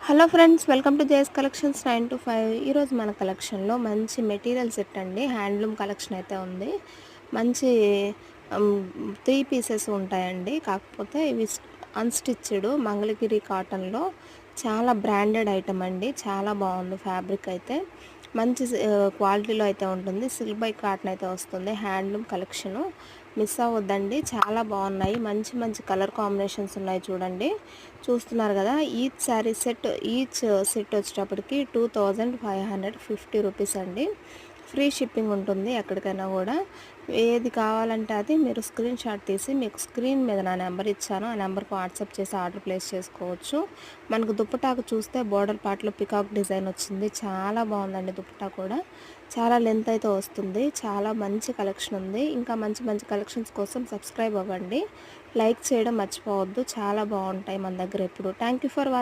Hello friends, welcome to JS collections 9 to 5. ఈరోజు మన కలెక్షన్లో మంచి మెటీరియల్ సెట్ అండి. హ్యాండ్లూమ్ కలెక్షన్ అయితే ఉంది. మంచి 3 పీసెస్ ఉంటాయండి. కాకపోతే ఇవి అన్‌స్టిచ్డ్ మంగళగిరి కాటన్లో చాలా బ్రాండెడ్ ఐటమ్ అండి. చాలా బాగుంది ఫ్యాబ్రిక్ అయితే. మంచి క్వాలిటీలో అయితే ఉంటుంది. సిల్క్ బై కాటన్ అయితే వస్తుంది. హ్యాండ్లూమ్ కలెక్షను మిస్ అవ్వద్దండి. చాలా బాగున్నాయి. మంచి మంచి కలర్ కాంబినేషన్స్ ఉన్నాయి చూడండి. చూస్తున్నారు కదా. ఈచ్ సెట్ వచ్చేటప్పటికి 2550 రూపీస్ అండి. ఫ్రీ షిప్పింగ్ ఉంటుంది ఎక్కడికైనా కూడా. ఏది కావాలంటే అది మీరు స్క్రీన్ షాట్ తీసి, మీకు స్క్రీన్ మీద నా నెంబర్ ఇచ్చాను, ఆ నెంబర్కి వాట్సాప్ చేసి ఆర్డర్ ప్లేస్ చేసుకోవచ్చు. మనకు దుప్పటాకు చూస్తే బోర్డర్ పార్ట్లో పికాక్ డిజైన్ వచ్చింది. చాలా బాగుందండి దుప్పటా కూడా. చాలా లెంత్ అయితే వస్తుంది. చాలా మంచి కలెక్షన్ ఉంది. ఇంకా మంచి మంచి కలెక్షన్స్ కోసం సబ్స్క్రైబ్ అవ్వండి. లైక్ చేయడం మర్చిపోవద్దు. చాలా బాగుంటాయి మన దగ్గర ఎప్పుడు. Thank you for watching.